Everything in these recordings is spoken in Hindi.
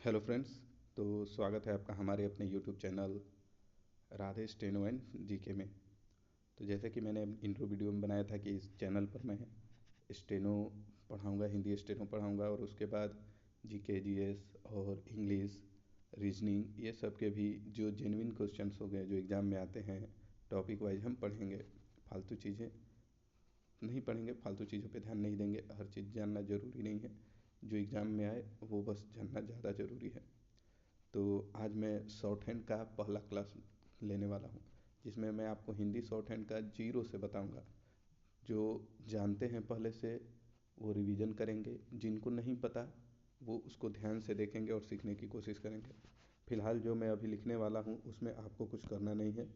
Hello friends. तो स्वागत है आपका हमारे अपने YouTube channel Radhe steno and GK में। तो जैसे कि मैंने इंट्रो वीडियो में बनाया था कि इस चैनल पर मैं स्टेनो पढ़ाऊंगा, हिंदी स्टेनो पढ़ाऊंगा और उसके बाद जीके जीएस और इंग्लिश रीजनिंग ये सब के भी जो जेन्युइन क्वेश्चंस हो गए जो एग्ज़ाम में आते हैं टॉपिक वाइज हम पढ़ेंगे। फालतू चीज़ें नहीं पढ़ेंगे, फालतू चीज़ों पे ध्यान नहीं देंगे। हर चीज़ जानना ज़रूरी नहीं है, जो एग्ज़ाम में आए वो बस जानना ज़्यादा ज़रूरी है। तो आज मैं शॉर्ट हैंड का पहला क्लास लेने वाला हूँ, जिसमें मैं आपको हिंदी शॉर्ट हैंड का जीरो से बताऊँगा। जो जानते हैं पहले से वो रिवीजन करेंगे, जिनको नहीं पता वो उसको ध्यान से देखेंगे और सीखने की कोशिश करेंगे। फिलहाल जो मैं अभी लिखने वाला हूँ उसमें आपको कुछ करना नहीं है,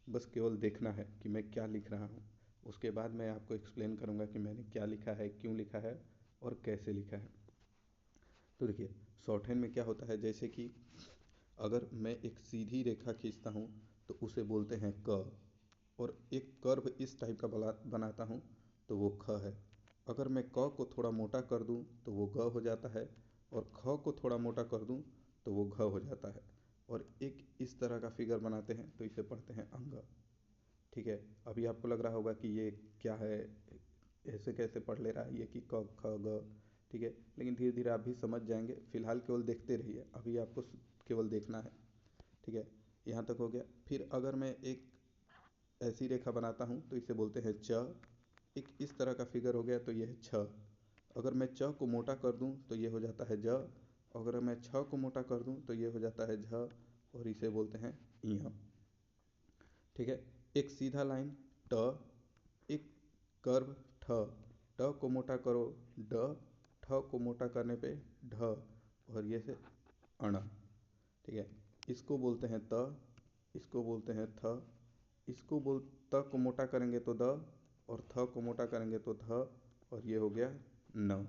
बस केवल देखना है कि मैं क्या लिख रहा हूँ। उसके बाद मैं आपको एक्सप्लेन करूँगा कि मैंने क्या लिखा है, क्यों लिखा है और कैसे लिखा है। तो देखिए, शॉर्ट हैंड में क्या होता है, जैसे कि अगर मैं एक सीधी रेखा खींचता हूँ तो उसे बोलते हैं क, और एक कर्व इस टाइप का बनाता हूँ तो वो ख है। अगर मैं क को थोड़ा मोटा कर दूँ तो वो ग हो जाता है, और ख को थोड़ा मोटा कर दूँ तो वो घ हो जाता है। और एक इस तरह का फिगर बनाते हैं तो इसे पढ़ते हैं अंग। ठीक है, अभी आपको लग रहा होगा कि ये क्या है, ऐसे कैसे पढ़ ले रहा है ये कि क ख ग। ठीक है, लेकिन धीरे धीरे आप भी समझ जाएंगे। फिलहाल केवल देखते रहिए, अभी आपको केवल देखना है। ठीक है, यहाँ तक हो गया। फिर अगर मैं एक ऐसी रेखा बनाता हूँ तो इसे बोलते हैं च। एक इस तरह का फिगर हो गया तो ये है छ। अगर मैं च को मोटा कर दूँ तो ये हो जाता है ज। अगर मैं छ को मोटा कर दूँ तो ये हो जाता है झ, और इसे बोलते हैं य। ठीक है, एक सीधा लाइन ट, एक कर्व ठ, ट को मोटा करो ड, ठ को मोटा करने पे ढ, और ये से अण। ठीक है, इसको बोलते हैं त, इसको बोलते हैं थ, इसको बोल त को मोटा करेंगे तो द, और थ को मोटा करेंगे तो ध, और ये हो गया न।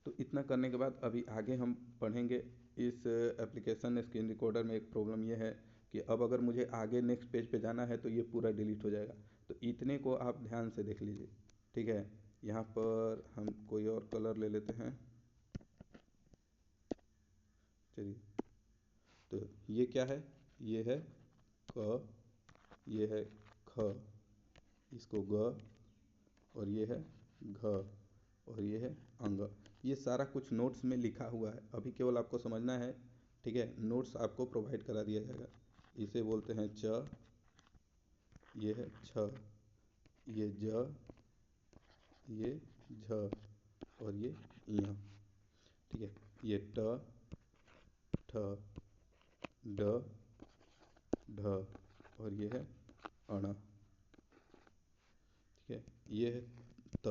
तो इतना करने के बाद अभी आगे हम पढ़ेंगे। इस एप्लीकेशन स्क्रीन रिकॉर्डर में एक प्रॉब्लम ये है कि अब अगर मुझे आगे नेक्स्ट पेज पे जाना है तो ये पूरा डिलीट हो जाएगा। तो इतने को आप ध्यान से देख लीजिए। ठीक है, यहाँ पर हम कोई और कलर ले लेते हैं। चलिए, तो ये क्या है, ये है क, ये है ख, इसको ग, और ये है घ, और ये है अंग। ये सारा कुछ नोट्स में लिखा हुआ है, अभी केवल आपको समझना है। ठीक है, नोट्स आपको प्रोवाइड करा दिया जाएगा। इसे बोलते हैं च, ये है छ, ये ज, ये झ, और ये य। ठीक है, ये ट, ठ, ड, ढ, और ये है अण। ठीक है, ये है त,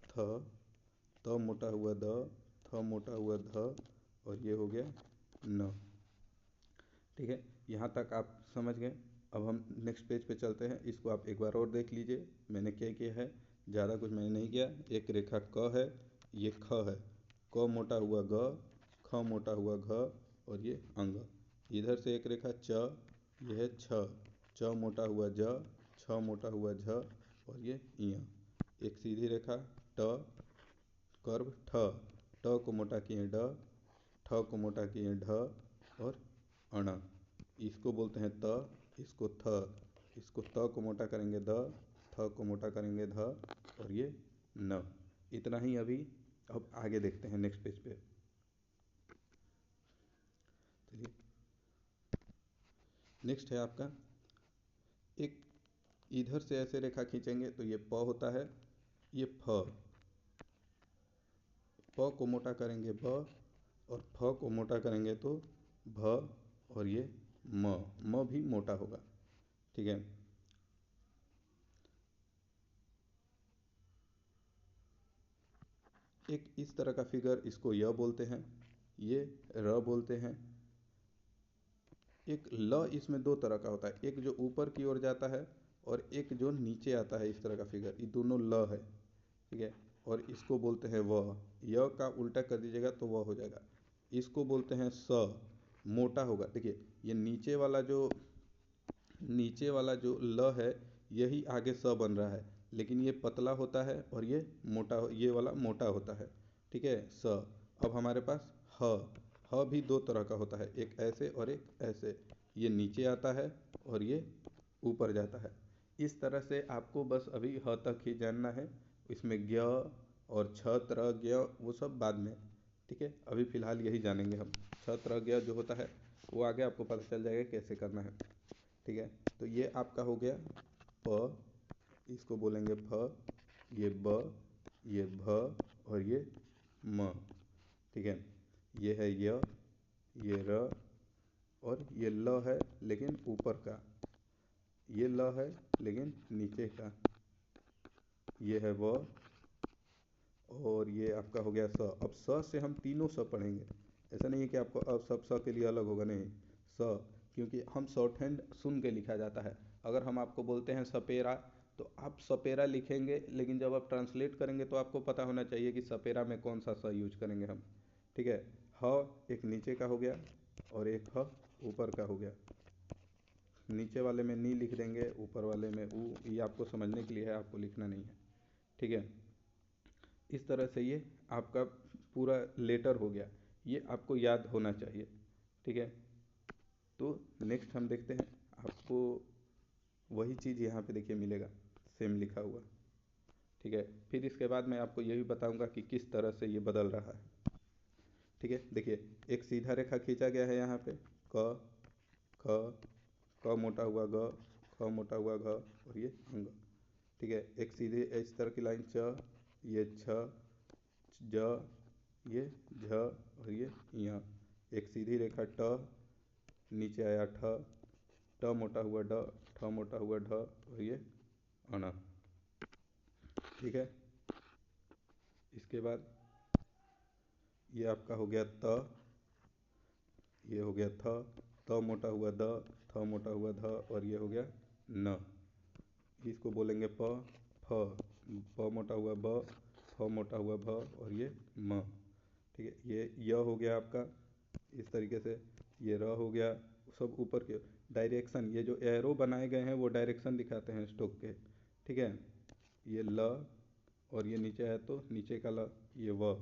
थ, त मोटा हुआ द, थ मोटा हुआ ध, और ये हो गया न। ठीक है, यहाँ तक आप समझ गए। अब हम नेक्स्ट पेज पे चलते हैं, इसको आप एक बार और देख लीजिए मैंने क्या किया है। ज़्यादा कुछ मैंने नहीं किया। एक रेखा क है, ये ख है, क मोटा हुआ ग, ख मोटा हुआ घ, और ये अंग। इधर से एक रेखा च, ये है छ, च मोटा हुआ ज, छ मोटा हुआ झ, और ये इ। एक सीधी रेखा ट, कर्व ठ, ट को मोटा किए ड, ठ को मोटा किए ढ, और अण। इसको बोलते हैं त, इसको थ, इसको त को मोटा करेंगे द, थ को मोटा करेंगे ध, और ये न। इतना ही अभी। अब आगे देखते हैं नेक्स्ट पेज पे। चलिए, नेक्स्ट है आपका एक, इधर से ऐसे रेखा खींचेंगे तो ये प होता है, ये फ, प को मोटा करेंगे ब, और फ को मोटा करेंगे तो भ, और ये म भी मोटा होगा। ठीक है, एक इस तरह का फिगर, इसको य बोलते हैं, ये र बोलते हैं। एक ल इसमें दो तरह का होता है, एक जो ऊपर की ओर जाता है और एक जो नीचे आता है। इस तरह का फिगर, ये दोनों ल है। ठीक है, और इसको बोलते हैं व। य का उल्टा कर दीजिएगा तो व हो जाएगा। इसको बोलते हैं स, मोटा होगा। देखिए, ये नीचे वाला जो ल है यही आगे स बन रहा है, लेकिन ये पतला होता है और ये मोटा, ये वाला मोटा होता है। ठीक है, स। अब हमारे पास ह। ह भी दो तरह का होता है, एक ऐसे और एक ऐसे। ये नीचे आता है और ये ऊपर जाता है। इस तरह से आपको बस अभी ह तक ही जानना है। इसमें ज्ञ और छ त्र ज्ञ वो सब बाद में, ठीक है। अभी फिलहाल यही जानेंगे हम। छ त्र ज्ञ जो होता है वो आगे आपको पता चल जाएगा कैसे करना है, ठीक है। तो ये आपका हो गया प, इसको बोलेंगे फ, ये ब, ये भ और ये म, ठीक है। ये है य, ये र और ये ल है लेकिन ऊपर का, ये ल है लेकिन नीचे का, ये है व और ये आपका हो गया स। अब स से हम तीनों स पढ़ेंगे। ऐसा नहीं है कि आपको अब सब स के लिए अलग होगा, नहीं। स, क्योंकि हम शॉर्ट हैंड सुन के लिखा जाता है। अगर हम आपको बोलते हैं सपेरा तो आप सपेरा लिखेंगे, लेकिन जब आप ट्रांसलेट करेंगे तो आपको पता होना चाहिए कि सपेरा में कौन सा स यूज करेंगे हम, ठीक है। ह एक नीचे का हो गया और एक ह ऊपर का हो गया। नीचे वाले में नी लिख देंगे, ऊपर वाले में ऊ। ये आपको समझने के लिए है, आपको लिखना नहीं है, ठीक है। इस तरह से ये आपका पूरा लेटर हो गया, ये आपको याद होना चाहिए, ठीक है। तो नेक्स्ट हम देखते हैं, आपको वही चीज़ यहाँ पे देखिए मिलेगा, सेम लिखा हुआ, ठीक है। फिर इसके बाद मैं आपको ये भी बताऊंगा कि किस तरह से ये बदल रहा है, ठीक है। देखिए एक सीधा रेखा खींचा गया है यहाँ पे, क ख, क मोटा हुआ ग, ख मोटा हुआ घ और ये अंग, ठीक है। एक सीधी इस तरह की लाइन च, ये छ, ज, ये झ और ये य। एक सीधी रेखा ट, नीचे आया ठ, ट मोटा हुआ ड, ठ मोटा हुआ ढ और ये अण, ठीक है। इसके बाद ये आपका हो गया त, ये हो गया थ, त मोटा हुआ द, थ मोटा हुआ ध और ये हो गया न। इसको बोलेंगे प, फ, प मोटा हुआ ब, फ मोटा हुआ भ और ये म, ठीक है। ये य हो गया आपका इस तरीके से, ये र हो गया। सब ऊपर के डायरेक्शन, ये जो एरो बनाए गए हैं वो डायरेक्शन दिखाते हैं स्ट्रोक के, ठीक है। ये ल और ये नीचे है तो नीचे का ल, ये व।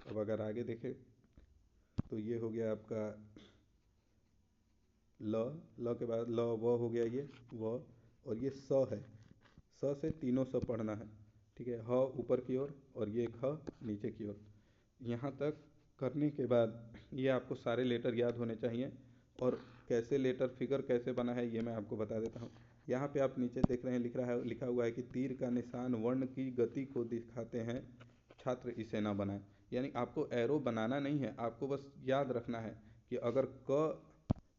अब अगर आगे देखें तो ये हो गया आपका ल, ल के बाद ल व हो गया ये व, और ये स है। स से तीनों स पढ़ना है, ठीक है। ह ऊपर की ओर और ये ख नीचे की ओर। यहाँ तक करने के बाद ये आपको सारे लेटर याद होने चाहिए। और कैसे लेटर फिगर कैसे बना है ये मैं आपको बता देता हूँ। यहाँ पे आप नीचे देख रहे हैं लिखा हुआ है कि तीर का निशान वर्ण की गति को दिखाते हैं, छात्र इसे ना बनाए। यानी आपको एरो बनाना नहीं है, आपको बस याद रखना है कि अगर क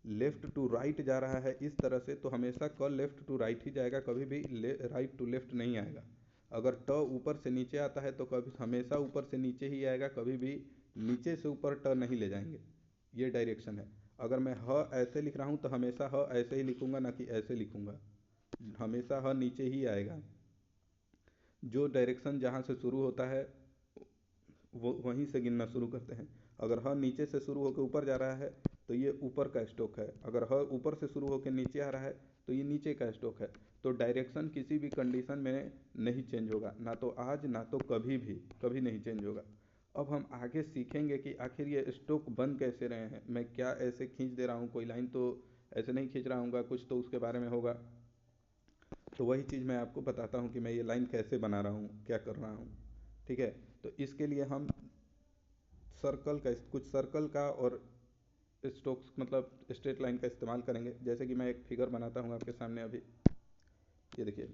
लेफ्ट टू राइट जा रहा है इस तरह से तो हमेशा क लेफ्ट टू राइट ही जाएगा, कभी भी राइट टू लेफ्ट नहीं आएगा। अगर ट ऊपर से नीचे आता है तो कभी हमेशा ऊपर से नीचे ही आएगा, कभी भी नीचे से ऊपर ट नहीं ले जाएंगे। ये डायरेक्शन है। अगर मैं ह ऐसे लिख रहा हूँ तो हमेशा ह ऐसे ही लिखूंगा, ना कि ऐसे लिखूंगा। हमेशा ह नीचे ही आएगा। जो डायरेक्शन जहाँ से शुरू होता है वो वहीं से गिनना शुरू करते हैं। अगर ह नीचे से शुरू होकर ऊपर जा रहा है तो ये ऊपर का स्ट्रोक है। अगर ह ऊपर से शुरू होकर नीचे आ रहा है तो ये नीचे का स्ट्रोक है। तो डायरेक्शन किसी भी कंडीशन में नहीं चेंज होगा, ना तो आज ना तो कभी भी, कभी नहीं चेंज होगा। अब हम आगे सीखेंगे कि आखिर ये स्ट्रोक बन कैसे रहे हैं। मैं क्या ऐसे खींच दे रहा हूँ, कोई लाइन तो ऐसे नहीं खींच रहा हूँ, कुछ तो उसके बारे में होगा। तो वही चीज़ मैं आपको बताता हूँ कि मैं ये लाइन कैसे बना रहा हूँ, क्या कर रहा हूँ, ठीक है। तो इसके लिए हम सर्कल का, कुछ सर्कल का और स्ट्रोक्स मतलब स्ट्रेट लाइन का इस्तेमाल करेंगे। जैसे कि मैं एक फिगर बनाता हूँ आपके सामने अभी, ये देखिए।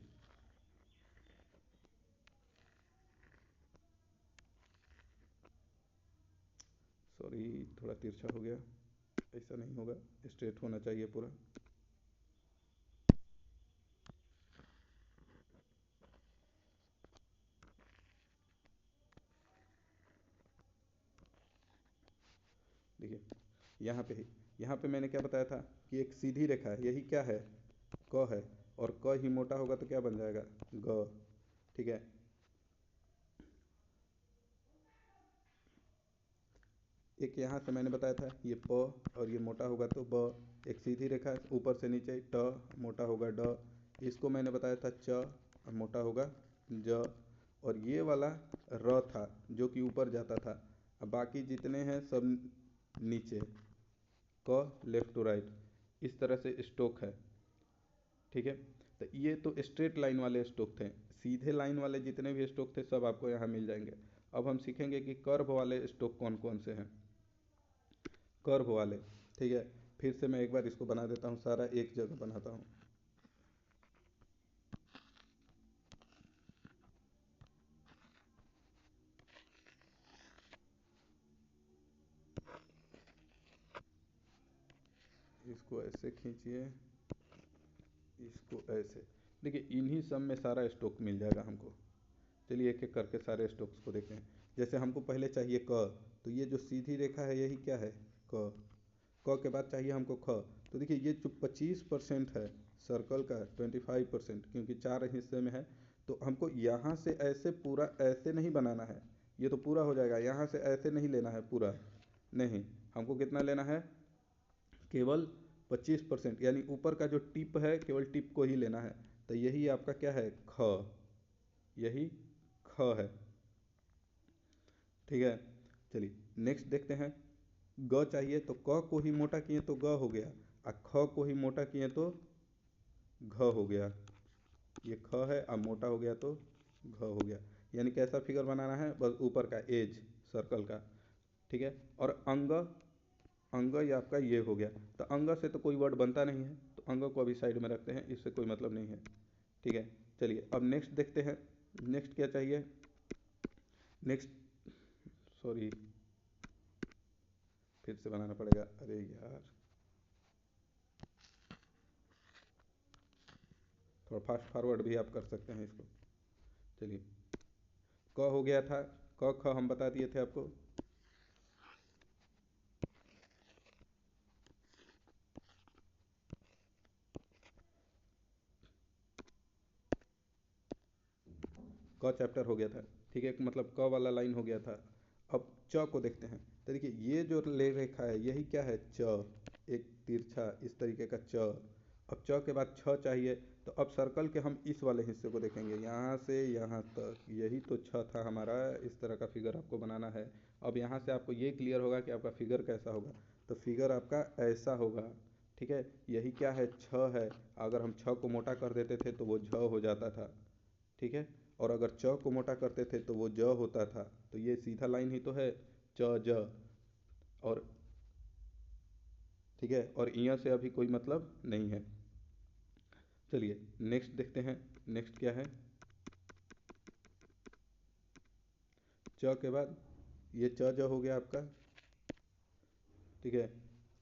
सॉरी थोड़ा तिरछा हो गया, ऐसा नहीं होगा, स्ट्रेट होना चाहिए पूरा। देखिए यहाँ पे मैंने क्या बताया था कि एक सीधी रेखा है, यही क्या है, क है। और क ही मोटा होगा तो क्या बन जाएगा, ग, ठीक है। एक यहाँ से मैंने बताया था ये प और ये मोटा होगा तो ब। एक सीधी रेखा ऊपर से नीचे ट, मोटा होगा ड। इसको मैंने बताया था च और मोटा होगा ज। और ये वाला र था जो कि ऊपर जाता था। अब बाकी जितने हैं सब नीचे, क लेफ्ट टू राइट, इस तरह से स्ट्रोक है। ठीक है, तो ये तो स्ट्रेट लाइन वाले स्ट्रोक थे। सीधे लाइन वाले जितने भी स्ट्रोक थे सब आपको यहाँ मिल जाएंगे। अब हम सीखेंगे कि कर्व वाले स्ट्रोक कौन कौन से हैं। कर्व वाले, ठीक है, फिर से मैं एक बार इसको बना देता हूँ, सारा एक जगह बनाता हूँ। इसको ऐसे खींचिए, इसको ऐसे, देखिए इन्हीं सब में सारा स्ट्रोक मिल जाएगा हमको। चलिए एक एक करके सारे स्ट्रोक्स को देखते हैं। जैसे हमको पहले चाहिए क, तो ये जो सीधी रेखा है यही क्या है, क। क के बाद चाहिए हमको ख, तो देखिए ये जो 25% है सर्कल का, 25%, क्योंकि 4 हिस्से में है, तो हमको यहाँ से ऐसे पूरा ऐसे नहीं बनाना है, ये तो पूरा हो जाएगा। यहाँ से ऐसे नहीं लेना है पूरा, नहीं, हमको कितना लेना है, केवल 25%, यानी ऊपर का जो टिप है केवल टिप को ही लेना है। तो यही आपका क्या है, ख, यही ख है। ठीक है, चलिए नेक्स्ट देखते हैं। ग चाहिए तो क को ही मोटा किए तो ग हो गया, और ख को ही मोटा किए तो घ हो गया। ये ख है, अब मोटा हो गया तो घ हो गया। यानी कैसा फिगर बनाना है, बस ऊपर का एज सर्कल का। ठीक है, और अंग, अंग ये आपका ये हो गया। तो अंग से तो कोई वर्ड बनता नहीं है, तो अंग को अभी साइड में रखते हैं, इससे कोई मतलब नहीं है। ठीक है, चलिए अब नेक्स्ट देखते हैं। नेक्स्ट क्या चाहिए, नेक्स्ट, सॉरी फिर से बनाना पड़ेगा, अरे यार थोड़ा फास्ट फॉरवर्ड भी आप कर सकते हैं इसको। चलिए क हो गया था, क ख हम बता दिए थे आपको। क चैप्टर हो गया था। ठीक है, मतलब क वाला लाइन हो गया था। अब च को देखते हैं। तो देखिए ये जो ले रेखा है यही क्या है, च, एक तिरछा इस तरीके का च। अब च के बाद छ चाहिए, तो अब सर्कल के हम इस वाले हिस्से को देखेंगे, यहाँ से यहाँ तक, यही तो छ था हमारा। इस तरह का फिगर आपको बनाना है। अब यहाँ से आपको ये क्लियर होगा कि आपका फिगर कैसा होगा। तो फिगर आपका ऐसा होगा। ठीक है, यही क्या है, छ है। अगर हम छ को मोटा कर देते थे तो वो झ हो जाता था। ठीक है, और अगर च को मोटा करते थे तो वो ज होता था। तो ये सीधा लाइन ही तो है, च ज। और ठीक है, और यहाँ से अभी कोई मतलब नहीं है। चलिए नेक्स्ट देखते हैं। नेक्स्ट क्या है, च के बाद ये च ज हो गया आपका। ठीक है,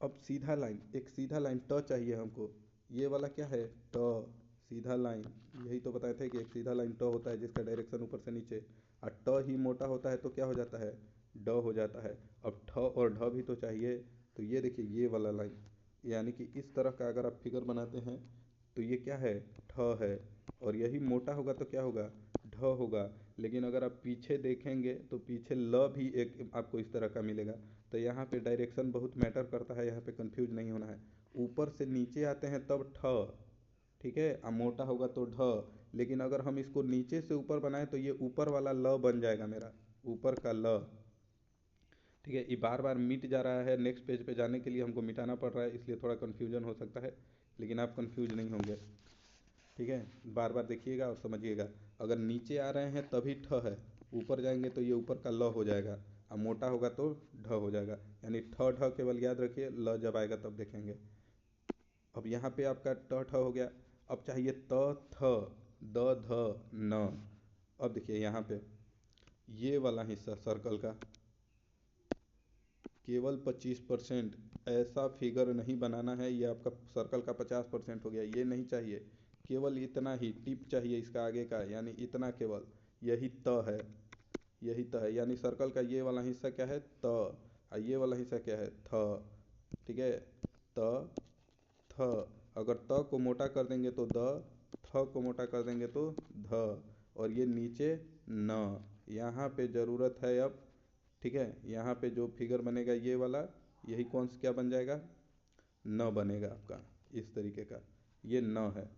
अब सीधा लाइन, एक सीधा लाइन ट चाहिए हमको। ये वाला क्या है, ट, सीधा लाइन। यही तो बताए थे कि एक सीधा लाइन ट होता है जिसका डायरेक्शन ऊपर से नीचे, और ट ही मोटा होता है तो क्या हो जाता है, ड हो जाता है। अब ठ और ढ भी तो चाहिए। तो ये देखिए ये वाला लाइन, यानी कि इस तरह का अगर आप फिगर बनाते हैं तो ये क्या है, ठ है। और यही मोटा होगा तो क्या होगा, ढ होगा। लेकिन अगर आप पीछे देखेंगे तो पीछे ल भी एक आपको इस तरह का मिलेगा। तो यहाँ पे डायरेक्शन बहुत मैटर करता है, यहाँ पे कंफ्यूज नहीं होना है। ऊपर से नीचे आते हैं तब ठ, ठीक है, और मोटा होगा तो ढ। लेकिन अगर हम इसको नीचे से ऊपर बनाए तो ये ऊपर वाला ल बन जाएगा मेरा, ऊपर का ल। ठीक है, ये बार बार मिट जा रहा है, नेक्स्ट पेज पे जाने के लिए हमको मिटाना पड़ रहा है, इसलिए थोड़ा कन्फ्यूजन हो सकता है, लेकिन आप कन्फ्यूज नहीं होंगे। ठीक है, बार बार देखिएगा और समझिएगा। अगर नीचे आ रहे हैं तभी ठ है, ऊपर जाएंगे तो ये ऊपर का ल हो जाएगा, और मोटा होगा तो ढ हो जाएगा। यानी ठ ढ केवल याद रखिए, ल जब आएगा तब देखेंगे। अब यहाँ पे आपका ट ठ हो गया। अब चाहिए त थ द ध न। अब देखिए यहाँ पे ये वाला हिस्सा सर्कल का केवल 25%, ऐसा फिगर नहीं बनाना है। ये आपका सर्कल का 50% हो गया, ये नहीं चाहिए। केवल इतना ही टिप चाहिए इसका आगे का, यानी इतना केवल, यही त है, यही त है। यानी सर्कल का ये वाला हिस्सा क्या है, त, और ये वाला हिस्सा क्या है, थ। ठीक है, त थ, अगर त को मोटा कर देंगे तो द, थ को मोटा कर देंगे तो ध, और ये नीचे न। यहाँ पे ज़रूरत है अब, ठीक है, यहाँ पे जो फिगर बनेगा ये वाला, यही कौन सा क्या बन जाएगा, न बनेगा आपका, इस तरीके का, ये न है।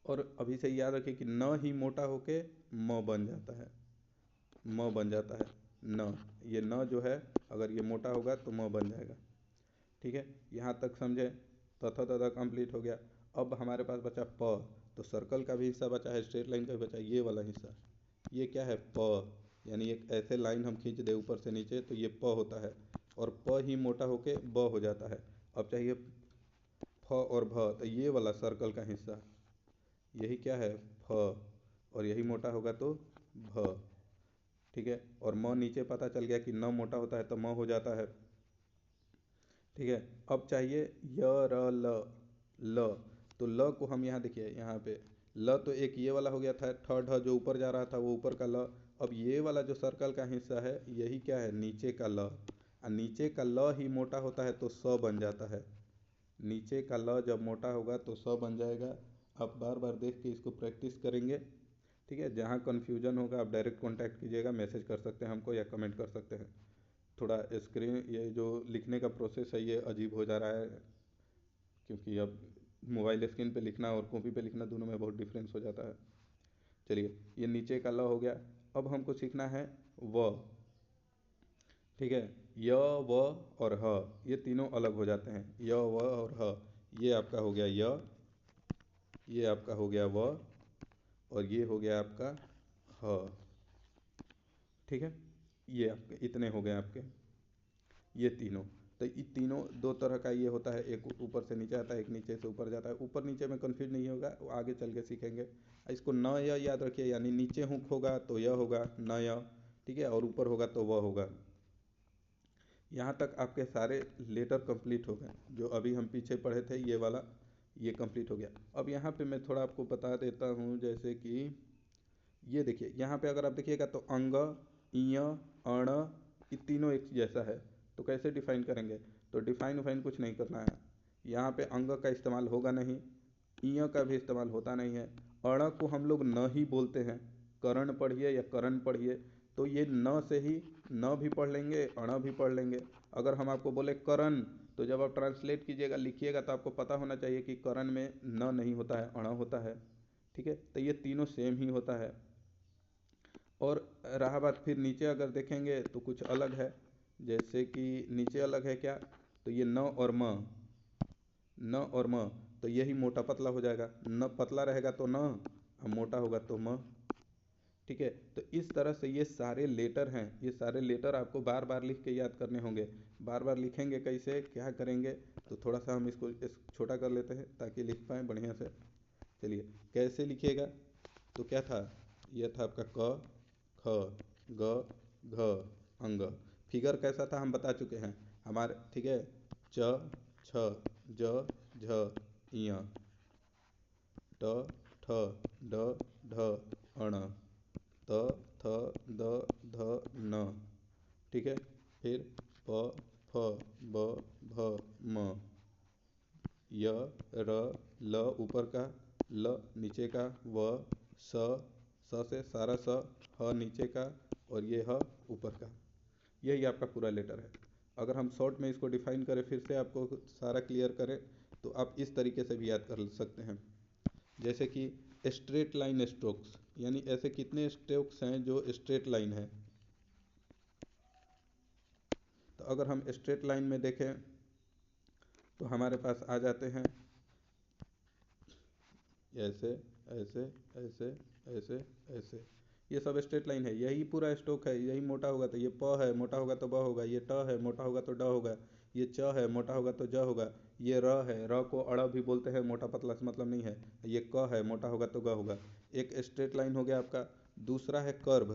और अभी से याद रखिए कि न ही मोटा होके म बन जाता है, म बन जाता है न, ये न जो है अगर ये मोटा होगा तो म बन जाएगा। ठीक है, यहाँ तक समझे, तथा तथा कंप्लीट हो गया। अब हमारे पास बचा प, तो सर्कल का भी हिस्सा बचा है, स्ट्रेट लाइन का भी बचा, ये वाला हिस्सा, ये क्या है प, यानी एक ऐसे लाइन हम खींच दे ऊपर से नीचे तो ये प होता है, और प ही मोटा होके ब हो जाता है। अब चाहिए फ और भ, तो ये वाला सर्कल का हिस्सा यही क्या है फ, और यही मोटा होगा तो भ। ठीक है, और म नीचे पता चल गया कि न मोटा होता है तो म हो जाता है। ठीक है, अब चाहिए य र ल, ल, तो ल को हम यहाँ देखिए, यहाँ पे ल तो एक ये वाला हो गया था, ठ ढ जो ऊपर जा रहा था वो ऊपर का ल। अब ये वाला जो सर्कल का हिस्सा है यही क्या है नीचे का ल, और नीचे का ल ही मोटा होता है तो स बन जाता है। नीचे का ल जब मोटा होगा तो स बन जाएगा। आप बार बार देख के इसको प्रैक्टिस करेंगे। ठीक है, जहाँ कन्फ्यूजन होगा आप डायरेक्ट कांटेक्ट कीजिएगा, मैसेज कर सकते हैं हमको या कमेंट कर सकते हैं। थोड़ा स्क्रीन ये जो लिखने का प्रोसेस है ये अजीब हो जा रहा है, क्योंकि अब मोबाइल स्क्रीन पे लिखना और कॉपी पे लिखना दोनों में बहुत डिफरेंस हो जाता है। चलिए, ये नीचे का ल हो गया। अब हमको सीखना है व। ठीक है, य व और ह ये तीनों अलग हो जाते हैं, य व और ह, ये आपका हो गया य, ये आपका हो गया व, और ये हो गया आपका ह। ठीक है, ये आपके इतने हो गए आपके, ये तीनों। तो ये तीनों दो तरह का ये होता है, एक ऊपर से नीचे आता है, एक नीचे से ऊपर जाता है। ऊपर नीचे में कंफ्यूज नहीं होगा, वो आगे चल के सीखेंगे। इसको न य याद रखिए, यानी नीचे हुक होगा तो य होगा न य। ठीक है, और ऊपर होगा तो व होगा। यहाँ तक आपके सारे लेटर कंप्लीट हो गए, जो अभी हम पीछे पढ़े थे ये वाला, ये कंप्लीट हो गया। अब यहाँ पे मैं थोड़ा आपको बता देता हूँ, जैसे कि ये देखिए, यहाँ पे अगर आप देखिएगा तो अंग, इय, अण, ये तीनों एक जैसा है, तो कैसे डिफाइन करेंगे? तो डिफाइन उफाइन कुछ नहीं करना है। यहाँ पे अंग का इस्तेमाल होगा नहीं, इय का भी इस्तेमाल होता नहीं है, अण को हम लोग न ही बोलते हैं, करण पढ़िए या करण पढ़िए, तो ये न से ही न भी पढ़ लेंगे, अण भी पढ़ लेंगे। अगर हम आपको बोले करण, तो जब आप ट्रांसलेट कीजिएगा लिखिएगा तो आपको पता होना चाहिए कि करण में न नहीं होता है, अण होता है। ठीक है, तो ये तीनों सेम ही होता है। और रहा बात फिर नीचे अगर देखेंगे तो कुछ अलग है, जैसे कि नीचे अलग है क्या, तो ये न और म, न और म, तो यही मोटा पतला हो जाएगा, न पतला रहेगा तो न, और मोटा होगा तो म। ठीक है, तो इस तरह से ये सारे लेटर हैं, ये सारे लेटर आपको बार बार लिख के याद करने होंगे। बार बार लिखेंगे कैसे, क्या करेंगे, तो थोड़ा सा हम इसको छोटा कर लेते हैं ताकि लिख पाएँ बढ़िया से। चलिए, कैसे लिखिएगा, तो क्या था, यह था आपका क, ख, ग, घ, अंग। फिगर कैसा था हम बता चुके हैं हमारे। ठीक है, च, छ, ज, झ, इय, ट, ठ, ड, ढ, अण, त, थ, द, ध, न। ठीक है, फिर प, फ, ब, भ, म, य, र, ल ऊपर का, ल नीचे का, व, स, स से सारा स, ह नीचे का, और ये ह ऊपर का। यही आपका पूरा लेटर है। अगर हम शॉर्ट में इसको डिफाइन करें, फिर से आपको सारा क्लियर करें, तो आप इस तरीके से भी याद कर सकते हैं। जैसे कि स्ट्रेट लाइन स्ट्रोक्स, यानी ऐसे कितने स्ट्रोक्स हैं जो स्ट्रेट लाइन है। तो अगर हम स्ट्रेट लाइन में देखें तो हमारे पास आ जाते हैं ऐसे, ऐसे, ऐसे, ऐसे, ऐसे, ये सब स्ट्रेट लाइन है। यही पूरा स्ट्रोक है, यही मोटा होगा तो ये प है, मोटा होगा तो ब होगा, ये ट है, मोटा होगा तो ड होगा, ये च है, मोटा होगा तो ज होगा, ये र है, र को अड़ भी बोलते हैं, मोटा पतला से मतलब नहीं है, ये क है, मोटा होगा तो ग होगा। एक स्ट्रेट लाइन हो गया आपका। दूसरा है कर्व।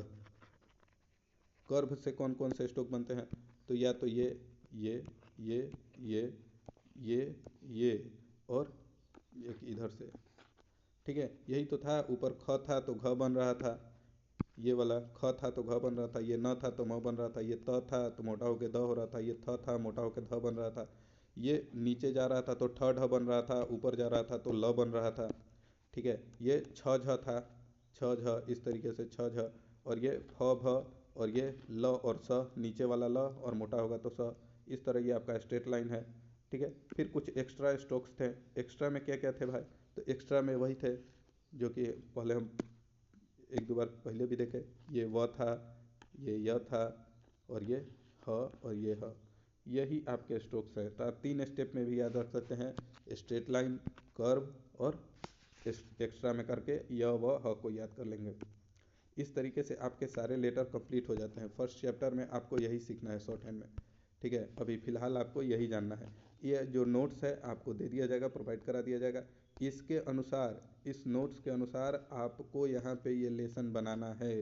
कर्व से कौन कौन से स्ट्रोक बनते हैं, तो या तो ये ये ये ये ये और एक इधर से। ठीक है, यही तो था, ऊपर ख था तो घ बन रहा था, ये वाला ख था तो घ बन रहा था, ये न था तो म बन रहा था, ये त था तो मोटा होकर द हो रहा था, ये थ था मोटा होकर ध बन रहा था, ये नीचे जा रहा था तो ठ ढ बन रहा था, ऊपर जा रहा था तो ल बन रहा था। ठीक है, ये छ झ था, छ झ इस तरीके से छ झ, और ये फ भ, और ये ल और स, नीचे वाला ल और मोटा होगा तो स। इस तरह ये आपका स्ट्रेट लाइन है। ठीक है, फिर कुछ एक्स्ट्रा स्ट्रोक्स थे। एक्स्ट्रा में क्या क्या थे भाई, तो एक्स्ट्रा में वही थे जो कि पहले हम एक दो बार पहले भी देखे। ये व था, ये य था, और ये ह, और ये ह। यही आपके स्ट्रोक्स है। तो आप 3 स्टेप में भी याद रख सकते हैं, स्ट्रेट लाइन, कर्व और एक्स्ट्रा में करके य व ह को याद कर लेंगे। इस तरीके से आपके सारे लेटर कंप्लीट हो जाते हैं। फर्स्ट चैप्टर में आपको यही सीखना है शॉर्ट हैंड में, ठीक है। अभी फ़िलहाल आपको यही जानना है। ये जो नोट्स है आपको दे दिया जाएगा, प्रोवाइड करा दिया जाएगा। इसके अनुसार, इस नोट्स के अनुसार आपको यहाँ पे ये लेसन बनाना है,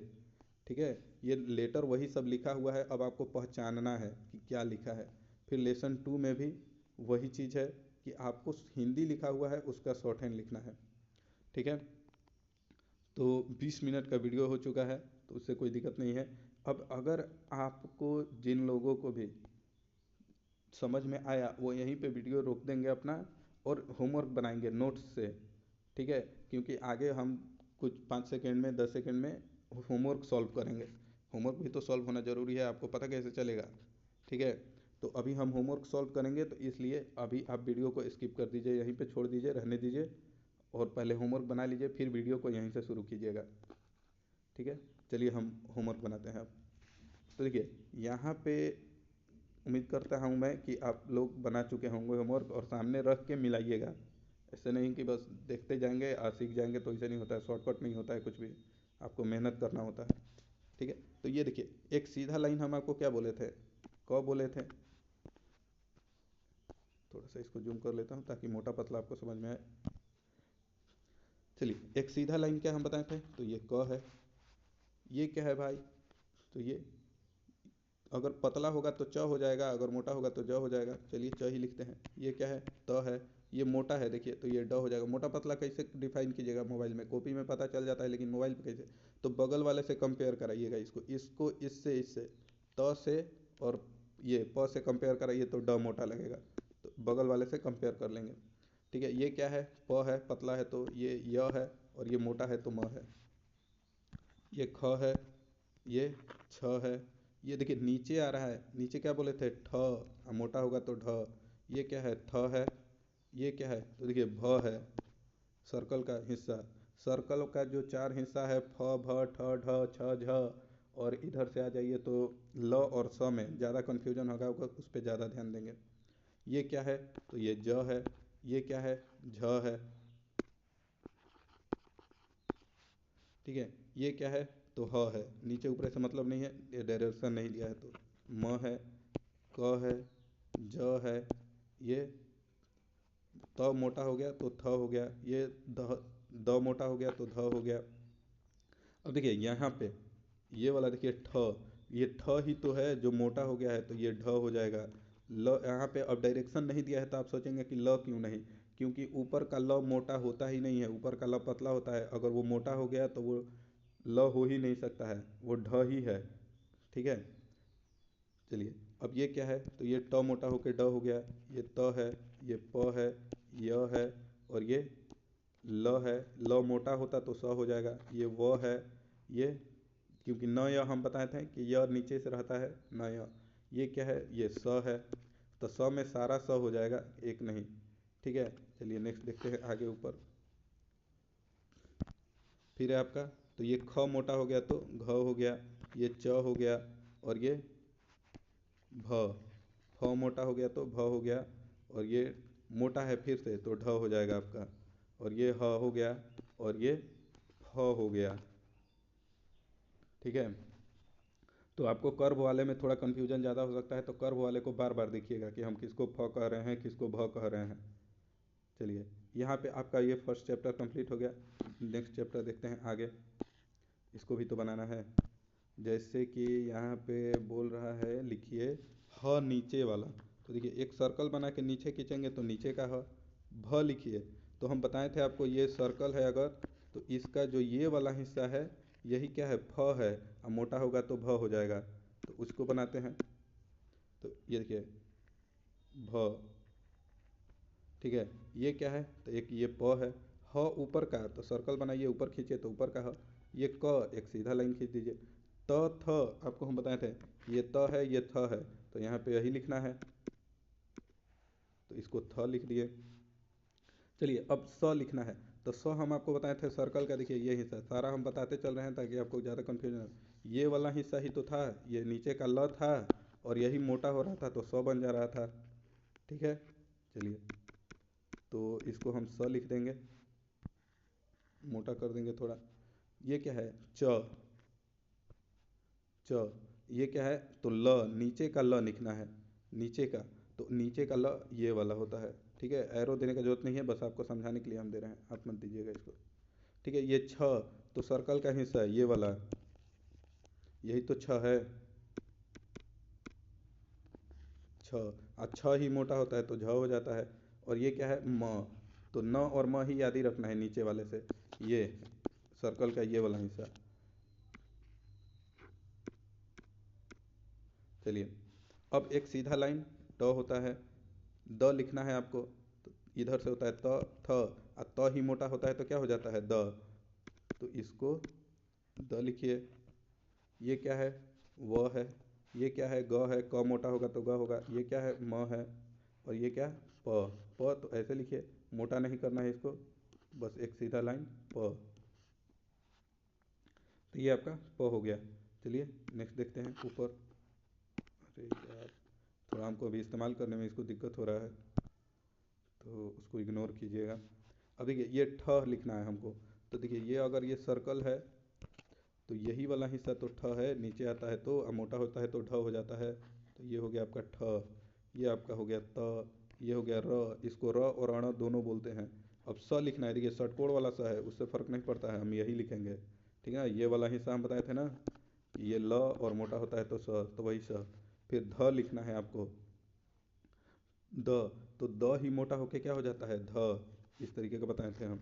ठीक है। ये लेटर वही सब लिखा हुआ है, अब आपको पहचानना है कि क्या लिखा है। फिर लेसन 2 में भी वही चीज़ है कि आपको हिंदी लिखा हुआ है उसका शॉर्ट हैंड लिखना है, ठीक है। तो 20 मिनट का वीडियो हो चुका है, तो उससे कोई दिक्कत नहीं है। अब अगर आपको, जिन लोगों को भी समझ में आया, वो यहीं पे वीडियो रोक देंगे अपना और होमवर्क बनाएंगे नोट्स से, ठीक है। क्योंकि आगे हम कुछ 5 सेकेंड में, 10 सेकेंड में होमवर्क सॉल्व करेंगे। होमवर्क भी तो सॉल्व होना ज़रूरी है, आपको पता कैसे चलेगा, ठीक है। तो अभी हम होमवर्क सॉल्व करेंगे, तो इसलिए अभी आप वीडियो को स्किप कर दीजिए, यहीं पे छोड़ दीजिए, रहने दीजिए, और पहले होमवर्क बना लीजिए, फिर वीडियो को यहीं से शुरू कीजिएगा, ठीक है। चलिए हम होमवर्क बनाते हैं अब। तो देखिए यहाँ पे उम्मीद करता हूँ मैं कि आप लोग बना चुके होंगे होमवर्क, और सामने रख के मिलाइएगा। ऐसे नहीं कि बस देखते जाएंगे और सीख जाएंगे, तो ऐसे नहीं होता है, शॉर्टकट नहीं होता है कुछ भी, आपको मेहनत करना होता है, ठीक है। तो ये देखिए, एक सीधा लाइन हम आपको क्या बोले थे, क बोले थे। थोड़ा सा इसको जूम कर लेता हूँ ताकि मोटा पतला आपको समझ में आए। चलिए, एक सीधा लाइन क्या हम बताए थे, तो ये क है। ये क्या है भाई, तो ये अगर पतला होगा तो च हो जाएगा, अगर मोटा होगा तो ज हो जाएगा। चलिए च ही लिखते हैं। ये क्या है, त है। ये मोटा है, देखिए, तो ये ड हो जाएगा। मोटा पतला कैसे डिफाइन कीजिएगा, मोबाइल में, कॉपी में पता चल जाता है, लेकिन मोबाइल पे कैसे, तो बगल वाले से कंपेयर कराइएगा इसको, इसको इससे, इससे त से, और ये प से कंपेयर कराइए तो ड मोटा लगेगा, तो बगल वाले से कंपेयर कर लेंगे, ठीक है। ये क्या है, प है, पतला है, तो ये य है, और ये मोटा है तो म है। ये ख है, ये छ है। ये देखिए नीचे आ रहा है, नीचे क्या बोले थे, ठ, मोटा होगा तो ढ। ये क्या है, थ है। ये क्या है, तो देखिए भ है, सर्कल का हिस्सा। सर्कल का जो 4 हिस्सा है, फ, भ, ठ, ढ, छ, झ, और इधर से आ जाइए तो ल और स में ज़्यादा कन्फ्यूजन होगा, उस पर ज़्यादा ध्यान देंगे। ये क्या है, तो ये ज है। ये क्या है, झ है, ठीक है। ये क्या है, तो ह है। नीचे ऊपर से मतलब नहीं है, ये डायरेक्शन नहीं दिया है, तो म है, क है, ज है। ये त मोटा हो गया तो थ हो गया। ये द मोटा हो गया तो ध हो गया। अब देखिए यहाँ पे ये वाला देखिए ठ, ये ठ ही तो है जो मोटा हो गया है, तो ये ढ हो जाएगा। ल यहाँ पे अब डायरेक्शन नहीं दिया है, तो आप सोचेंगे कि ल क्यों नहीं, क्योंकि ऊपर का ल मोटा होता ही नहीं है, ऊपर का ल पतला होता है। अगर वो मोटा हो गया तो वो ल हो ही नहीं सकता है, वो ढ ही है, ठीक है। चलिए, अब ये क्या है, तो ये ट मोटा होकर ड हो गया। ये त है, ये प है, य है, और ये ल है। ल मोटा होता तो स हो जाएगा। ये व है, ये क्योंकि न य हम बताए थे कि य नीचे से रहता है, न य। ये क्या है, ये स है, तो स में सारा स हो जाएगा, एक नहीं, ठीक है। चलिए नेक्स्ट देखते हैं आगे ऊपर। फिर है आपका, तो ये ख मोटा हो गया तो घ हो गया। ये च हो गया, और ये भ, फ मोटा हो गया तो भ हो गया, और ये मोटा है फिर से तो ढ हो जाएगा आपका, और ये ह हो गया, और ये फ हो गया, ठीक है। तो आपको कर्व वाले में थोड़ा कन्फ्यूजन ज़्यादा हो सकता है, तो कर्व वाले को बार बार देखिएगा कि हम किसको फ कह रहे हैं, किसको भ कह रहे हैं। चलिए, यहाँ पे आपका ये फर्स्ट चैप्टर कंप्लीट हो गया। नेक्स्ट चैप्टर देखते हैं आगे, इसको भी तो बनाना है। जैसे कि यहाँ पे बोल रहा है, लिखिए ह नीचे वाला, तो देखिए एक सर्कल बना के नीचे खींचेंगे तो नीचे का ह। भ लिखिए, तो हम बताए थे आपको, ये सर्कल है अगर, तो इसका जो ये वाला हिस्सा है, यही क्या है, फ है, और मोटा होगा तो भ हो जाएगा, तो उसको बनाते हैं। तो ये देखिए भ, ठीक है। ये क्या है, तो एक ये प है। ह ऊपर का, तो सर्कल बनाइए, ऊपर खींचिए तो ऊपर का ह। ये क, एक सीधा लाइन खींच दीजिए। त थ आपको हम बताए थे, ये त है, ये थ है, तो यहाँ पे यही लिखना है, तो इसको थ लिख दिए। चलिए अब स लिखना है, तो 100 हम आपको बताए थे सर्कल का, देखिए ये हिस्सा सारा हम बताते चल रहे हैं ताकि आपको ज़्यादा कन्फ्यूजन। ये वाला हिस्सा ही तो था, ये नीचे का ल था और यही मोटा हो रहा था तो 100 बन जा रहा था। ठीक है, चलिए तो इसको हम स लिख देंगे, मोटा कर देंगे थोड़ा। ये क्या है, च। च, ये क्या है, तो ल, नीचे का ल लिखना है, नीचे का। तो नीचे का ल ये वाला होता है। ठीक है, एरो देने का जरूरत नहीं है, बस आपको समझाने के लिए हम दे रहे हैं, आप मत दीजिएगा इसको। ठीक है, ये छ, तो सर्कल का हिस्सा है ये वाला, यही तो छ है। छ, छ ही मोटा होता है तो झ हो जाता है। और ये क्या है, म, तो न और म ही याद ही रखना है नीचे वाले से, ये सर्कल का ये वाला हिस्सा। चलिए, अब एक सीधा लाइन ट होता है, द लिखना है आपको, तो इधर से होता है त, थ, और त ही मोटा होता है तो क्या हो जाता है द, तो इसको द लिखिए। ये क्या है, व है। ये क्या है, ग है, क मोटा होगा तो ग होगा। ये क्या है, म है। और ये क्या, प। प तो ऐसे लिखिए, मोटा नहीं करना है इसको, बस एक सीधा लाइन प। तो ये आपका प हो गया। चलिए नेक्स्ट देखते हैं ऊपर। अरे यार, थोड़ा हमको अभी इस्तेमाल करने में इसको दिक्कत हो रहा है तो उसको इग्नोर कीजिएगा। अब देखिए ये ठ लिखना है हमको, तो देखिए ये अगर ये सर्कल है तो यही वाला हिस्सा तो ठ है, नीचे आता है तो मोटा होता है तो ढ हो जाता है। तो ये हो गया आपका ठ, ये आपका हो गया त, ये हो गया र, इसको र और अण दोनों बोलते हैं। अब स लिखना है, देखिए षटकोण वाला स है, उससे फर्क नहीं पड़ता है, हम यही लिखेंगे। ठीक है, ये वाला हिस्सा हम बताए थे ना, ये ल और मोटा होता है तो स, तो वही स। फिर ध लिखना है आपको, द, तो द ही मोटा होके क्या हो जाता है ध, इस तरीके का बताए थे हम।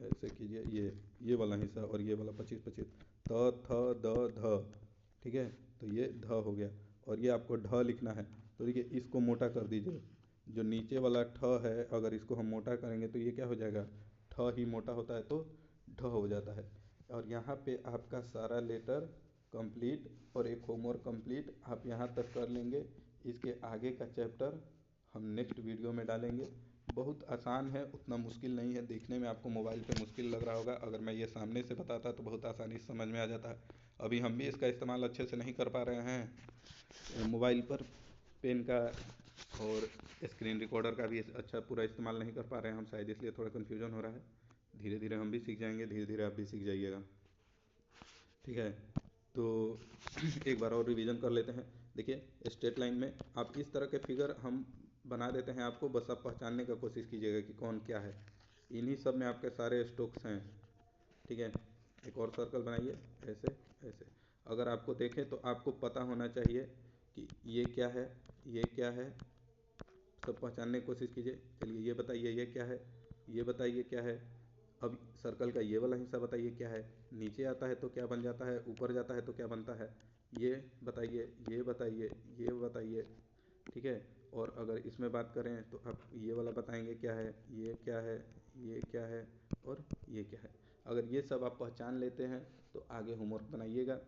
ऐसे कीजिए, ये वाला हिस्सा और ये वाला 25 25, त थ द ध। ठीक है, तो ये ध हो गया। और ये आपको ढ लिखना है, तो देखिए इसको मोटा कर दीजिए, जो नीचे वाला ठ है अगर इसको हम मोटा करेंगे तो ये क्या हो जाएगा, ठ ही मोटा होता है तो ढ हो जाता है। और यहाँ पे आपका सारा लेटर कंप्लीट और एक होमवर्क कंप्लीट, आप यहाँ तक कर लेंगे। इसके आगे का चैप्टर हम नेक्स्ट वीडियो में डालेंगे। बहुत आसान है, उतना मुश्किल नहीं है, देखने में आपको मोबाइल पे मुश्किल लग रहा होगा, अगर मैं ये सामने से बताता तो बहुत आसानी से समझ में आ जाता है। अभी हम भी इसका इस्तेमाल अच्छे से नहीं कर पा रहे हैं मोबाइल पर, पेन का और स्क्रीन रिकॉर्डर का भी अच्छा पूरा इस्तेमाल नहीं कर पा रहे हैं हम, शायद इसलिए थोड़ा कन्फ्यूजन हो रहा है। धीरे धीरे हम भी सीख जाएंगे, धीरे धीरे आप भी सीख जाइएगा। ठीक है, तो एक बार और रिवीजन कर लेते हैं। देखिए स्ट्रेट लाइन में आप इस तरह के फिगर हम बना देते हैं आपको, बस आप पहचानने का कोशिश कीजिएगा कि कौन क्या है। इन्हीं सब में आपके सारे स्ट्रोक्स हैं। ठीक है, एक और सर्कल बनाइए, ऐसे ऐसे। अगर आपको देखें तो आपको पता होना चाहिए कि ये क्या है, ये क्या है, सब पहचानने की कोशिश कीजिए। चलिए ये बताइए ये क्या है, ये बताइए क्या है। अब सर्कल का ये वाला हिस्सा बताइए क्या है, नीचे आता है तो क्या बन जाता है, ऊपर जाता है तो क्या बनता है, ये बताइए, ये बताइए, ये बताइए। ठीक है, और अगर इसमें बात करें तो आप ये वाला बताएंगे क्या है, ये क्या है, ये क्या है और ये क्या है। अगर ये सब आप पहचान लेते हैं तो आगे होमवर्क बनाइएगा।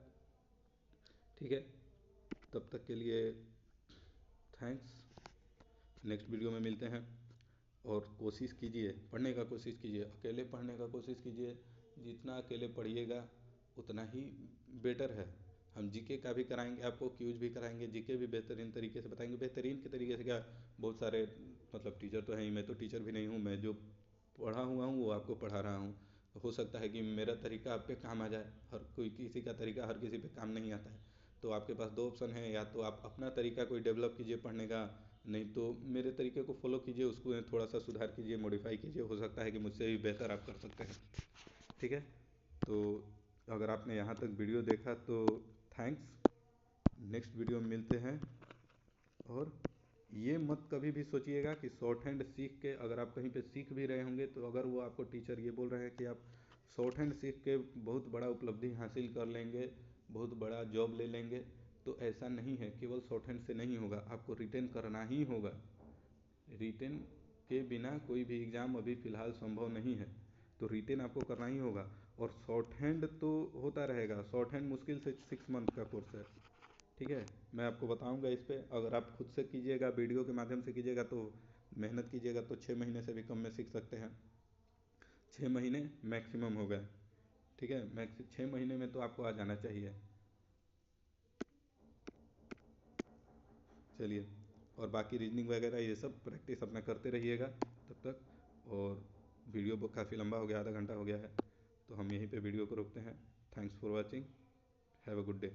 ठीक है, तब तक के लिए थैंक्स, नेक्स्ट वीडियो में मिलते हैं। और कोशिश कीजिए, पढ़ने का कोशिश कीजिए, अकेले पढ़ने का कोशिश कीजिए, जितना अकेले पढ़िएगा उतना ही बेटर है। हम जीके का भी कराएंगे आपको, क्यूज भी कराएंगे, जीके भी बेहतरीन तरीके से बताएंगे। बेहतरीन के तरीके से क्या, बहुत सारे मतलब टीचर तो हैं ही, मैं तो टीचर भी नहीं हूँ, मैं जो पढ़ा हुआ हूँ वो आपको पढ़ा रहा हूँ। हो सकता है कि मेरा तरीका आप पे काम आ जाए, हर कोई किसी का तरीका हर किसी पे काम नहीं आता है। तो आपके पास दो ऑप्शन है, या तो आप अपना तरीका कोई डेवलप कीजिए पढ़ने का, नहीं तो मेरे तरीके को फॉलो कीजिए, उसको थोड़ा सा सुधार कीजिए, मॉडिफाई कीजिए, हो सकता है कि मुझसे भी बेहतर आप कर सकते हैं। ठीक है, तो अगर आपने यहाँ तक वीडियो देखा तो थैंक्स, नेक्स्ट वीडियो में मिलते हैं। और ये मत कभी भी सोचिएगा कि शॉर्ट हैंड सीख के, अगर आप कहीं पे सीख भी रहे होंगे तो अगर वो आपको टीचर ये बोल रहे हैं कि आप शॉर्ट हैंड सीख के बहुत बड़ा उपलब्धि हासिल कर लेंगे, बहुत बड़ा जॉब ले लेंगे, तो ऐसा नहीं है। केवल शॉर्ट हैंड से नहीं होगा, आपको रिटेन करना ही होगा। रिटेन के बिना कोई भी एग्ज़ाम अभी फ़िलहाल संभव नहीं है, तो रिटेन आपको करना ही होगा। और शॉर्ट हैंड तो होता रहेगा, शॉर्ट हैंड मुश्किल से 6 मंथ का कोर्स है। ठीक है, मैं आपको बताऊंगा इस पे, अगर आप खुद से कीजिएगा, वीडियो के माध्यम से कीजिएगा तो मेहनत कीजिएगा तो 6 महीने से भी कम में सीख सकते हैं। 6 महीने मैक्सिमम हो गए। ठीक है, 6 महीने में तो आपको आ जाना चाहिए। चलिए, और बाकी रीजनिंग वगैरह ये सब प्रैक्टिस अपना करते रहिएगा तब तक। और वीडियो बहुत काफ़ी लंबा हो गया, आधा घंटा हो गया है, तो हम यहीं पे वीडियो को रोकते हैं। Thanks for watching, have a good day.